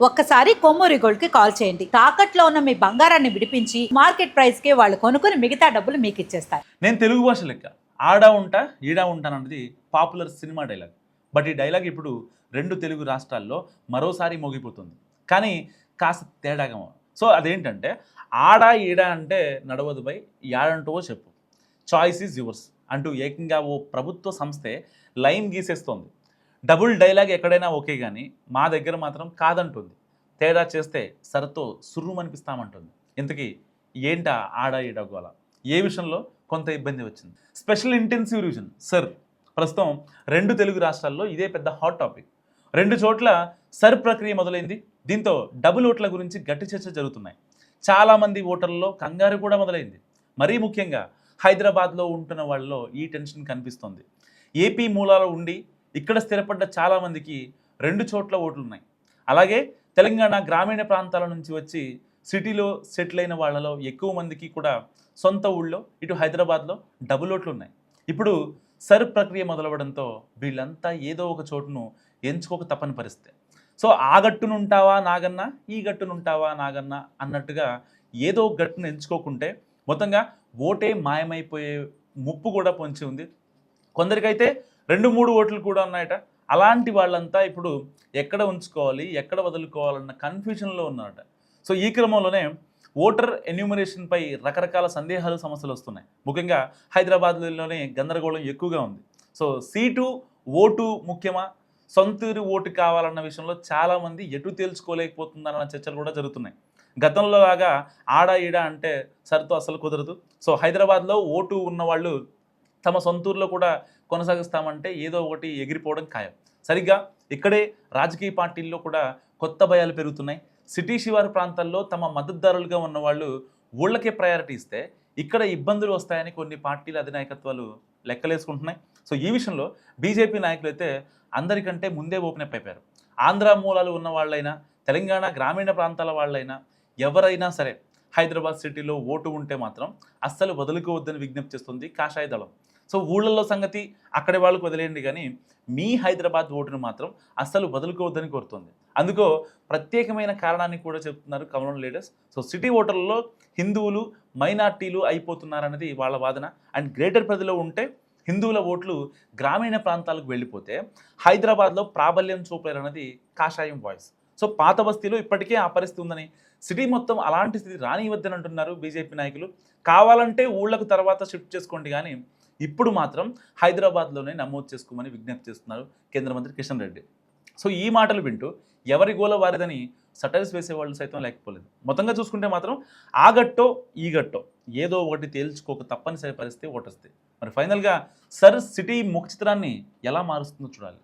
ఒక్కసారి కొమ్మూరి గోల్డ్ కి కాల్ చేయండి. తాకట్లో ఉన్న మీ బంగారాన్ని విడిపించి మార్కెట్ ప్రైస్ కి వాళ్ళు కొనుక్కుని మిగతా డబ్బులు మీకు ఇచ్చేస్తారు. నేను తెలుగు భాష లెక్క ఆడా ఉంటా ఈడా ఉంటానన్నది పాపులర్ సినిమా డైలాగ్. బట్ ఈ డైలాగ్ ఇప్పుడు రెండు తెలుగు రాష్ట్రాల్లో మరోసారి మోగిపోతుంది. కానీ కాస్త తేడాగా. సో అదేంటంటే ఆడా ఈడా అంటే నడవదు బై, యాడంటో చెప్పు, చాయిస్ ఈజ్ యువర్స్ అంటూ ఏకంగా ఓ ప్రభుత్వ సంస్థే లైన్ గీసేస్తోంది. డబుల్ డైలాగ్ ఎక్కడైనా ఓకే, కానీ మా దగ్గర మాత్రం కాదంటుంది. తేడా చేస్తే సరతో సుర్రుమనిపిస్తామంటుంది. ఇంతకీ ఏంటా ఆడా ఈడా గోల? ఏ విషయంలో కొంత ఇబ్బంది వచ్చింది? స్పెషల్ ఇంటెన్సివ్ రివిజన్ సర్ ప్రస్తుతం రెండు తెలుగు రాష్ట్రాల్లో ఇదే పెద్ద హాట్ టాపిక్. రెండు చోట్ల సర్ ప్రక్రియ మొదలైంది. దీంతో డబుల్ ఓట్ల గురించి గట్టి చర్చ జరుగుతున్నాయి. చాలామంది ఓటర్లలో కంగారు కూడా మొదలైంది. మరీ ముఖ్యంగా హైదరాబాద్లో ఉంటున్న వాళ్ళలో ఈ టెన్షన్ కనిపిస్తోంది. ఏపీ మూలాలు ఉండి ఇక్కడ స్థిరపడ్డ చాలామందికి రెండు చోట్ల ఓట్లున్నాయి. అలాగే తెలంగాణ గ్రామీణ ప్రాంతాల నుంచి వచ్చి సిటీలో సెటిల్ అయిన వాళ్ళలో ఎక్కువ మందికి కూడా సొంత ఊళ్ళో ఇటు హైదరాబాద్లో డబుల్ ఓట్లు ఉన్నాయి. ఇప్పుడు సర్ ప్రక్రియ మొదలవడంతో వీళ్ళంతా ఏదో ఒక చోటును ఎంచుకోక తప్పని పరిస్థితి. సో ఆ గట్టునుంటావా నాగన్నా, ఈ గట్టునుంటావా నాగన్నా అన్నట్టుగా ఏదో ఒక గట్టును ఎంచుకోకుంటే మొత్తంగా ఓటే మాయమైపోయే ముప్పు కూడా పొంచి ఉంది. కొందరికైతే 2-3 ఓట్లు కూడా ఉన్నాయట. అలాంటి వాళ్ళంతా ఇప్పుడు ఎక్కడ ఉంచుకోవాలి, ఎక్కడ వదులుకోవాలన్న కన్ఫ్యూజన్లో ఉన్నారట. సో ఈ క్రమంలోనే ఓటర్ ఎన్యూమరేషన్పై రకరకాల సందేహాలు, సమస్యలు వస్తున్నాయి. ముఖ్యంగా హైదరాబాద్లోనే గందరగోళం ఎక్కువగా ఉంది. సో సీటు ఓటు ముఖ్యమా, సొంతూరు ఓటు కావాలన్న విషయంలో చాలామంది ఎటు తేల్చుకోలేకపోతుందన్న చర్చలు కూడా జరుగుతున్నాయి. గతంలో లాగా ఆడా ఈడా అంటే సరితో అసలు కుదరదు. సో హైదరాబాద్లో ఓటు ఉన్నవాళ్ళు తమ సొంతూరులో కూడా కొనసాగిస్తామంటే ఏదో ఒకటి ఎగిరిపోవడం ఖాయం. సరిగ్గా ఇక్కడే రాజకీయ పార్టీల్లో కూడా కొత్త భయాలు పెరుగుతున్నాయి. సిటీ శివారు ప్రాంతాల్లో తమ మద్దతుదారులుగా ఉన్నవాళ్ళు ఊళ్ళకే ప్రయారిటీ ఇస్తే ఇక్కడ ఇబ్బందులు వస్తాయని కొన్ని పార్టీల అధినాయకత్వాలు లెక్కలేసుకుంటున్నాయి. సో ఈ విషయంలో బీజేపీ నాయకులు అయితే అందరికంటే ముందే ఓపెన్ అప్ అయిపోయారు. ఆంధ్ర మూలాలు ఉన్న వాళ్ళైనా, తెలంగాణ గ్రామీణ ప్రాంతాల వాళ్ళైనా, ఎవరైనా సరే హైదరాబాద్ సిటీలో ఓటు ఉంటే మాత్రం అస్సలు వదులుకోవద్దని విజ్ఞప్తి చేస్తుంది కాషాయ దళం. సో ఊళ్ళల్లో సంగతి అక్కడి వాళ్ళకు వదిలేయండి, కానీ మీ హైదరాబాద్ ఓటును మాత్రం అస్సలు వదులుకోవద్దని కోరుతుంది. అందుకో ప్రత్యేకమైన కారణాన్ని కూడా చెప్తున్నారు కమ్యూనల్ లీడర్స్. సో సిటీ ఓటర్లలో హిందువులు, మైనార్టీలు అయిపోతున్నారన్నది వాళ్ళ వాదన. అండ్ గ్రేటర్ పరిధిలో ఉంటే హిందువుల ఓట్లు గ్రామీణ ప్రాంతాలకు వెళ్ళిపోతే హైదరాబాద్లో ప్రాబల్యం చూపలేరన్నది కాషాయం వాయిస్. సో పాత బస్తీలో ఇప్పటికే ఆ పరిస్థితి ఉందని, సిటీ మొత్తం అలాంటి స్థితి రానివద్దని అంటున్నారు బీజేపీ నాయకులు. కావాలంటే ఊళ్ళకు తర్వాత షిఫ్ట్ చేసుకోండి, కానీ ఇప్పుడు మాత్రం హైదరాబాద్లోనే నమోదు చేసుకోమని విజ్ఞప్తి చేస్తున్నారు కేంద్ర మంత్రి కిషన్ రెడ్డి. సో ఈ మాటలు వింటూ ఎవరి గోల వారిదని సటైల్స్ వేసేవాళ్ళు సైతం లేకపోలేదు. మొత్తంగా చూసుకుంటే మాత్రం ఆ గట్టో ఈ గట్టో ఏదో ఒకటి తేల్చుకోక తప్పనిసరి పరిస్థితి ఓటొస్తే. మరి ఫైనల్గా సర్ సిటీ ముఖ చిత్రాన్ని ఎలా మారుస్తుందో చూడాలి.